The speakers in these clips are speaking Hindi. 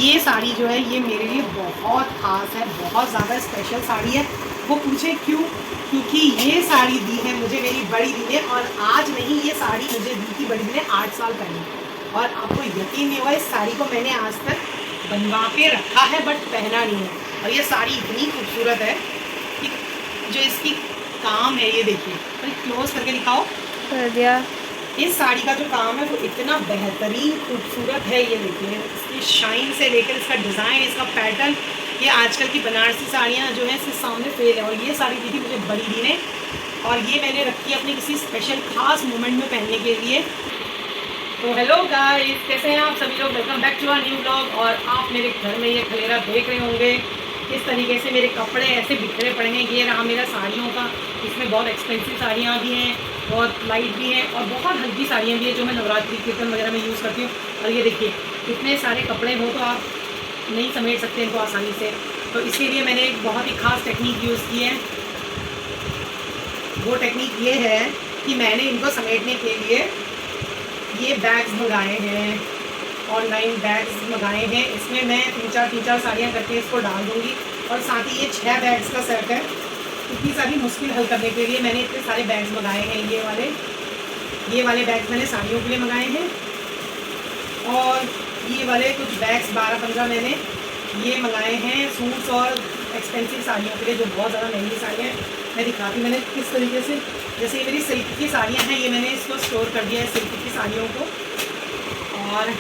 ये साड़ी जो है ये मेरे लिए बहुत ख़ास है, बहुत ज़्यादा स्पेशल साड़ी है। वो पूछे क्यों? क्योंकि ये साड़ी दी है मुझे मेरी बड़ी दी ने, और आज नहीं, ये साड़ी मुझे दी थी बड़ी दी ने 8 साल पहले। और आपको यकीन नहीं होगा, इस साड़ी को मैंने आज तक बनवा के रखा है बट पहना नहीं है। और ये साड़ी इतनी खूबसूरत है कि जो इसकी काम है, ये देखिए, क्लोज करके दिखाओ। कर दिया। इस साड़ी का जो काम है वो इतना बेहतरीन खूबसूरत है। ये देखिए, इसकी शाइन से लेकर इसका डिज़ाइन, इसका पैटर्न, ये आजकल की बनारसी साड़ियाँ जो हैं इसके सामने फेल है। और ये साड़ी दी थी मुझे बड़ी दी ने, और ये मैंने रखी है अपने किसी स्पेशल खास मोमेंट में पहनने के लिए। तो हेलो गाइस, कैसे हैं आप सभी लोग? Welcome back to our new vlog. और आप मेरे घर में ये खलेरा देख रहे होंगे, इस तरीके से मेरे कपड़े ऐसे बिखरे पड़े हैं। ये रहा मेरा साड़ियों का, इसमें बहुत एक्सपेंसिव साड़ियाँ भी हैं, बहुत लाइट भी हैं, और बहुत हल्की साड़ियाँ भी हैं जो मैं नवरात्रि कीर्तन वगैरह में यूज़ करती हूँ। और ये देखिए, इतने सारे कपड़े हो तो आप नहीं समेट सकते इनको आसानी से, तो इसीलिए मैंने एक बहुत ही ख़ास टेक्निक यूज़ की है। वो टेक्निक ये है कि मैंने इनको समेटने के लिए ये बैग्स मंगाए हैं, ऑनलाइन बैग्स मंगाए हैं। इसमें मैं तीन चार साड़ियाँ करके इसको डाल दूँगी, और साथ ही ये 6 बैग्स का सेट है। इतनी सारी मुश्किल हल करने के लिए मैंने इतने सारे बैग्स मंगाए हैं। ये वाले बैग्स मैंने साड़ियों के लिए मंगाए हैं, और ये वाले कुछ बैग्स 12-15 मैंने ये मंगाए हैं सूट्स और एक्सपेंसिव साड़ियों के लिए, जो बहुत ज़्यादा महंगी साड़ियाँ हैं। मैं दिखाती मैंने किस तरीके से, जैसे ये मेरी सिल्क की साड़ियाँ हैं, ये मैंने इसको स्टोर कर दिया है सिल्क की साड़ियों को, और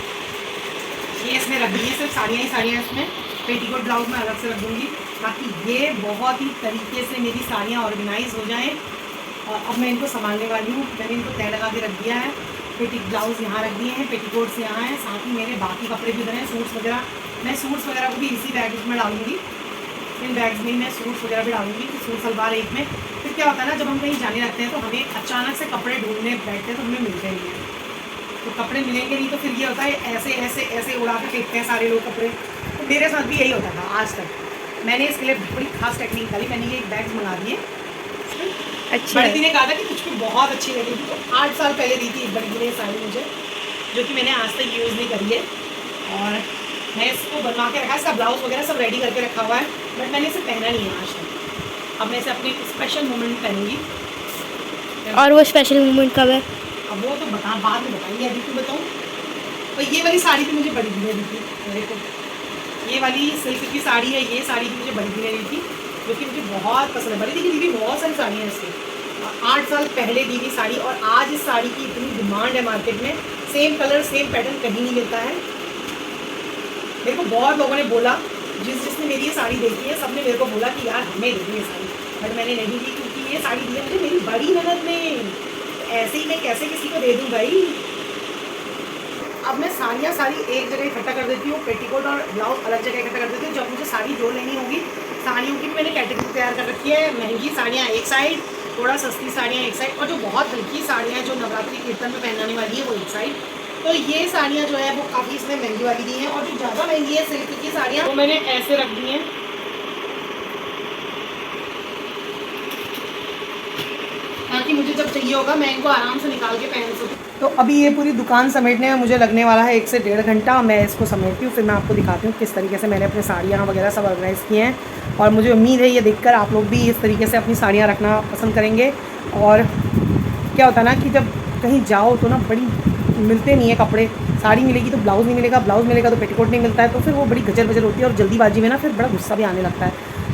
ये इसमें रख दी है सिर्फ साड़ियाँ ही साड़ियाँ। इसमें पेटीकोट ब्लाउज में अलग से रख दूँगी, ताकि ये बहुत ही तरीके से मेरी साड़ियाँ ऑर्गेनाइज हो जाएँ। और अब मैं इनको संभालने वाली हूँ। मैंने इनको तय लगा के रख दिया है, पेटी ब्लाउज यहाँ रख दिए हैं, पेटीकोट्स यहाँ हैं, साथ ही मेरे बाकी कपड़े भी इधर हैं, सूट्स वगैरह। मैं सूट्स वगैरह को भी इसी बैग में डालूँगी, इन बैग्स में मैं सूट्स वगैरह भी डालूँगी, कि सूट सलवार एक में। फिर क्या होता है ना, जब हम कहीं जाने लगते हैं तो हमें अचानक से कपड़े ढूंढने बैठते हैं तो हमें मिलते नहीं हैं। तो कपड़े मिलेंगे नहीं तो फिर ये होता है ऐसे ऐसे ऐसे उड़ा के फेंकते हैं सारे लोग कपड़े। तो मेरे साथ भी यही होता था आज तक। मैंने इसके लिए बड़ी खास टेक्निक करी, मैंने ये एक बैग मंगा दिए। अच्छा, बड़ी दी ने कहा था कि कुछ भी बहुत अच्छी लगेगी, तो 8 साल पहले दी थी बड़ी दी ने साड़ी मुझे, जो कि मैंने आज तक यूज़ नहीं करी है। और मैं इसको बनवा के रखा, इसका ब्लाउज वगैरह सब रेडी करके रखा हुआ है, बट मैंने इसे पहना नहीं है आज तक। अब मैं इसे अपने स्पेशल मोमेंट पहनूंगी। और वो स्पेशल मोमेंट कब है? अब वो तो बाद में बताइए, अभी क्यों बताऊँ। तो ये वाली साड़ी भी मुझे बड़ी दी ने दी थी मेरे को। ये वाली सिल्क की साड़ी है, ये साड़ी भी मुझे बड़ी दी ने दी थी, जो कि मुझे बहुत पसंद है। बड़ी दी की दीदी बहुत सारी साड़ियाँ हैं इसकी, 8 साल पहले दी थी साड़ी, और आज इस साड़ी की इतनी डिमांड है मार्केट में। सेम कलर सेम पैटर्न कहीं नहीं मिलता है। मेरे को बहुत लोगों ने बोला, जिसने मेरी ये साड़ी देखी है, सबने मेरे को बोला कि यार हमें दे दी ये साड़ी, बट मैंने नहीं दी, क्योंकि ये साड़ी दी है मुझे मेरी बड़ी ननद ने। ऐसे ही मैं कैसे किसी को दे दूँ भाई। अब मैं साड़ियाँ सारी एक जगह इकट्ठा कर देती हूँ, पेटीकोट और ब्लाउज अलग जगह इकट्ठा कर देती हूँ। जब मुझे साड़ी जोड़ लेनी होगी, साड़ियों की भी मैंने कैटेगरी तैयार कर रखी है। महंगी साड़ियाँ एक साइड, थोड़ा सस्ती साड़ियाँ एक साइड, और जो बहुत हल्की साड़ियाँ जो नवरात्रि कीर्तन में पहनाने वाली है वो एक साइड। तो ये साड़ियाँ जो है वो काफ़ी इसमें महंगी वाली दी हैं, और जो ज़्यादा महंगी है सिल्क की साड़ियाँ, वो मैंने ऐसे रख दी हैं, ताकि मुझे जब चाहिए होगा मैं इनको आराम से निकाल के पहन सकूँ। तो अभी ये पूरी दुकान समेटने में मुझे लगने वाला है 1 से 1.5 घंटा। मैं इसको समेटती हूँ, फिर मैं आपको दिखाती हूँ किस तरीके से मैंने अपने साड़ियाँ वगैरह सब ऑर्गेनाइज़ किए हैं। और मुझे उम्मीद है ये देखकर आप लोग भी इस तरीके से अपनी साड़ियाँ रखना पसंद करेंगे। और क्या होता है ना कि जब कहीं जाओ तो ना बड़ी मिलते नहीं है कपड़े, साड़ी मिलेगी तो ब्लाउज़ नहीं मिलेगा, ब्लाउज़ मिलेगा तो पेटीकोट नहीं मिलता है, तो फिर वो बड़ी गजल बजल होती है, और जल्दीबाजी में ना फिर बड़ा गुस्सा भी आने लगता है।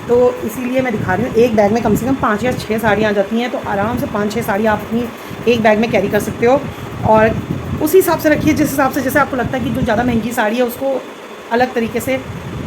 तो इसीलिए मैं दिखा रही हूँ, एक बैग में कम से कम 5 या 6 साड़ियाँ आ जाती हैं, तो आराम से 5-6 साड़ियाँ आप अपनी एक बैग में कैरी कर सकते हो। और उसी हिसाब से रखिए, जिस हिसाब से जैसे आपको लगता है कि जो ज़्यादा महंगी साड़ी है उसको अलग तरीके से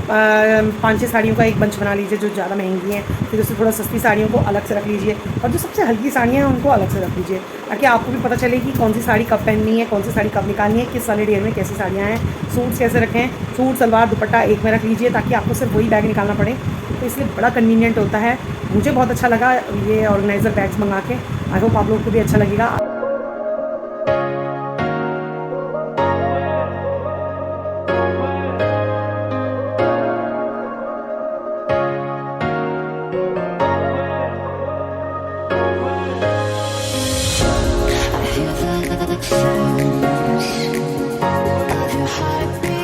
5-6 साड़ियों का एक बंच बना लीजिए जो ज़्यादा महंगी हैं, फिर उससे थोड़ा सस्ती साड़ियों को अलग से रख लीजिए, और जो सबसे हल्की साड़ियाँ हैं उनको अलग से रख लीजिए, ताकि आपको भी पता चले कि कौन सी साड़ी कब पहननी है, कौन सी साड़ी कब निकालनी है, किस वाले डेयर में कैसी साड़ियाँ हैं। सूट्स कैसे रखें, सूट सलवार दुपट्टा एक में रख लीजिए, ताकि आपको सिर्फ वही बैग निकालना पड़े, तो इसलिए बड़ा कन्वीनियंट होता है। मुझे बहुत अच्छा लगा ये ऑर्गेनाइज़र बैग्स मंगा के। आई होप आप लोग को भी अच्छा लगेगा। sounds of your heartbeat.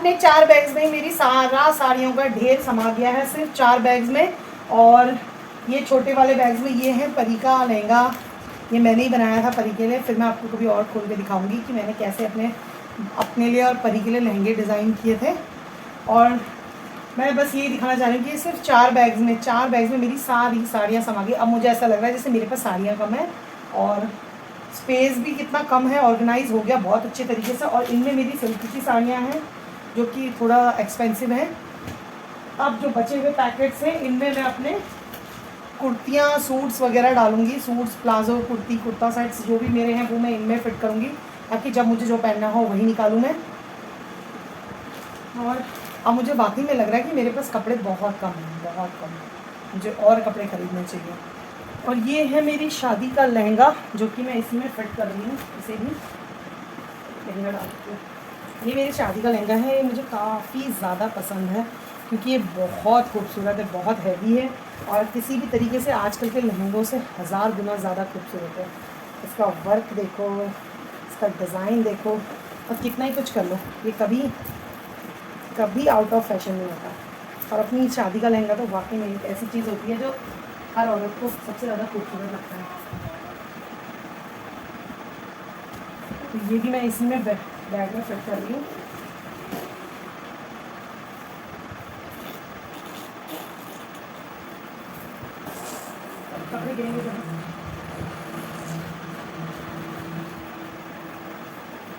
अपने 4 बैग्स में मेरी सारा साड़ियों का ढेर समा गया है, सिर्फ 4 बैग्स में। और ये छोटे वाले बैग्स में ये है परी का लहंगा, ये मैंने ही बनाया था परी के लिए। फिर मैं आपको कभी और खोल के दिखाऊंगी कि मैंने कैसे अपने लिए और परी के लिए लहंगे डिज़ाइन किए थे। और मैं बस ये दिखाना चाह रही हूँ कि सिर्फ 4 बैग्स में मेरी सारी साड़ियाँ समा गई। अब मुझे ऐसा लग रहा है जैसे मेरे पास साड़ियाँ कम है और स्पेस भी कितना कम है, ऑर्गेनाइज हो गया बहुत अच्छे तरीके से। और इनमें मेरी सिल्क की साड़ियाँ हैं जो कि थोड़ा एक्सपेंसिव हैं। अब जो बचे हुए पैकेट्स हैं इनमें मैं अपने कुर्तियाँ, सूट्स वगैरह डालूँगी। Suits, palazzo, kurti, kurta sets जो भी मेरे हैं वो मैं इनमें फ़िट करूँगी, ताकि जब मुझे जो पहनना हो वही निकालूँ मैं। और अब मुझे वाकई में लग रहा है कि मेरे पास कपड़े बहुत कम हैं, मुझे और कपड़े ख़रीदने चाहिए। और ये है मेरी शादी का लहंगा जो कि मैं इसी में फिट कर रही हूँ। इसे भी लहंगा डालती हूँ। ये मेरी शादी का लहंगा है, ये मुझे काफ़ी ज़्यादा पसंद है क्योंकि ये बहुत खूबसूरत है, बहुत हैवी है और किसी भी तरीके से आजकल के लहंगों से 1000 गुना ज़्यादा खूबसूरत है। इसका वर्क देखो, इसका डिज़ाइन देखो, और कितना ही कुछ कर लो ये कभी आउट ऑफ फैशन नहीं होता। और अपनी शादी का लहंगा तो वाकई में एक ऐसी चीज़ होती है जो हर औरत को सबसे ज़्यादा खूबसूरत लगता है। तो ये भी मैं इसी में बैग में फिट कर रही हूँ। कपड़े गिरेंगे तो।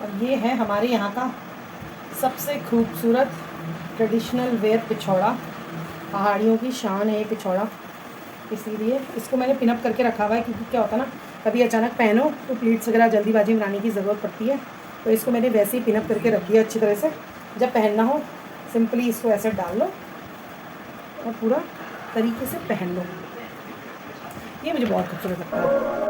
और ये है हमारे यहाँ का सबसे खूबसूरत ट्रेडिशनल वेयर पिछौड़ा। पहाड़ियों की शान है ये पिछौड़ा, इसीलिए इसको मैंने पिनअप करके रखा हुआ है क्योंकि क्या होता है ना, कभी अचानक पहनो तो प्लीट्स वगैरह जल्दीबाजी में बनाने की ज़रूरत पड़ती है। तो इसको मैंने वैसे ही पिनअप करके रख दिया अच्छी तरह से। जब पहनना हो सिंपली इसको ऐसे डाल लो और पूरा तरीके से पहन लो। ये मुझे बहुत खूबसूरत लगता है।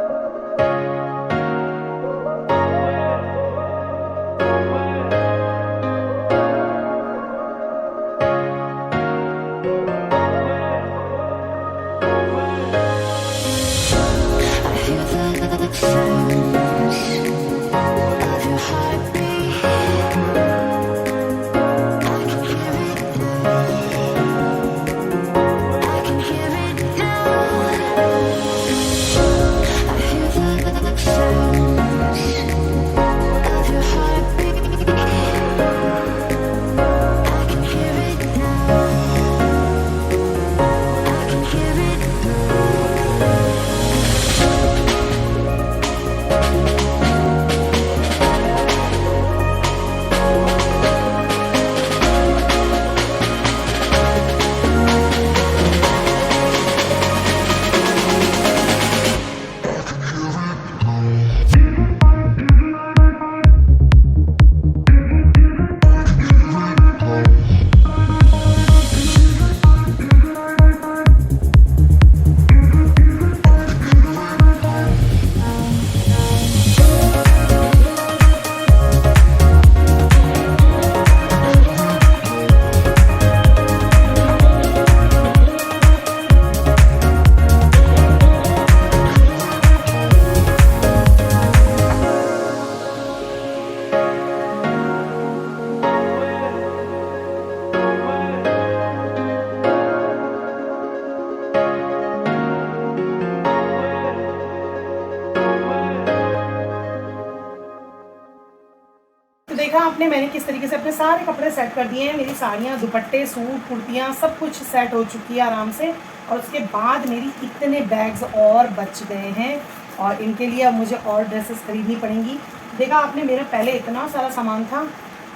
देखा आपने मैंने किस तरीके से अपने सारे कपड़े सेट कर दिए हैं। मेरी साड़ियाँ, दुपट्टे, सूट, कुर्तियाँ सब कुछ सेट हो चुकी है आराम से। और उसके बाद मेरी इतने बैग्स और बच गए हैं और इनके लिए अब मुझे और ड्रेसेस खरीदनी पड़ेंगी। देखा आपने मेरा पहले इतना सारा सामान था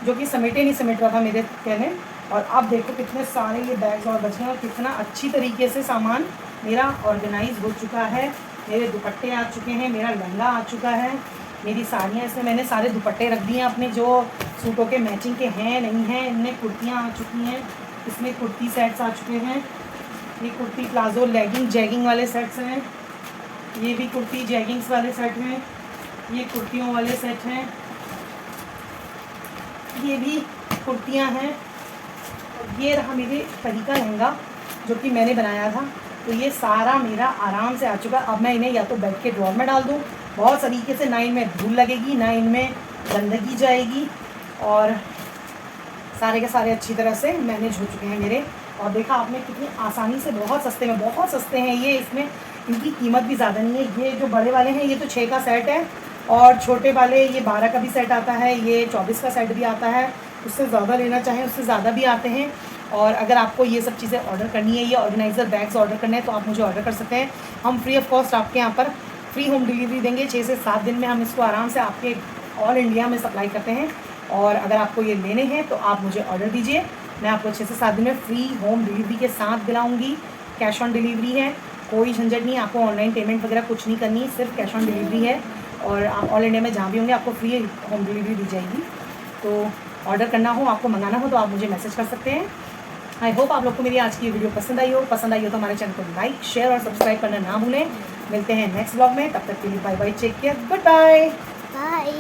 जो कि समेटे नहीं समेट रहा था मेरे कहने, और अब देखो कितने सारे ये बैग्स और बच गए और कितना अच्छी तरीके से सामान मेरा ऑर्गेनाइज हो चुका है। मेरे दुपट्टे आ चुके हैं, मेरा लहंगा आ चुका है, मेरी साड़ियाँ, इसमें मैंने सारे दुपट्टे रख दिए अपने जो सूटों के मैचिंग के हैं नहीं हैं। इनमें कुर्तियाँ आ चुकी हैं, इसमें कुर्ती सेट्स आ चुके हैं। ये कुर्ती, प्लाजो, लेगिंग, जैगिंग वाले सेट्स हैं। ये भी कुर्ती जैगिंग्स वाले सेट हैं। ये कुर्तियों वाले सेट हैं। ये भी कुर्तियाँ हैं। और ये रहा मेरे परी का लहंगा जो कि मैंने बनाया था। तो ये सारा मेरा आराम से आ चुका। अब मैं इन्हें या तो बेड के ड्रॉर में डाल दूँ, बहुत तरीके से, ना इनमें धूल लगेगी ना इनमें गंदगी जाएगी, और सारे के सारे अच्छी तरह से मैनेज हो चुके हैं मेरे। और देखा आपने कितनी आसानी से, बहुत सस्ते में, बहुत सस्ते हैं ये। इसमें इनकी कीमत भी ज़्यादा नहीं है। ये जो बड़े वाले हैं ये तो 6 का सेट है, और छोटे वाले ये 12 का भी सेट आता है, ये 24 का सेट भी आता है। उससे ज़्यादा लेना चाहें उससे ज़्यादा भी आते हैं। और अगर आपको ये सब चीज़ें ऑर्डर करनी है, ये ऑर्गेनाइज़र बैग्स ऑर्डर करने हैं, तो आप मुझे ऑर्डर कर सकते हैं। हम फ्री ऑफ कॉस्ट आपके यहाँ पर फ्री होम डिलीवरी देंगे। 6 से 7 दिन में हम इसको आराम से आपके ऑल इंडिया में सप्लाई करते हैं। और अगर आपको ये लेने हैं तो आप मुझे ऑर्डर दीजिए, मैं आपको 6 से 7 दिन में फ्री होम डिलीवरी के साथ दिलाऊंगी। कैश ऑन डिलीवरी है, कोई झंझट नहीं, आपको ऑनलाइन पेमेंट वगैरह कुछ नहीं करनी है, सिर्फ कैश ऑन डिलीवरी है। और आप ऑल इंडिया में जहाँ भी होंगे आपको फ्री होम डिलीवरी दी जाएगी। तो ऑर्डर करना हो, आपको मंगाना हो तो आप मुझे मैसेज कर सकते हैं। आई होप आप लोग को मेरी आज की वीडियो पसंद आई हो। पसंद आई हो तो हमारे चैनल को लाइक, शेयर और सब्सक्राइब करना ना भूलें। मिलते हैं नेक्स्ट ब्लॉग में, तब तक के लिए bye bye, take care, goodbye. Bye.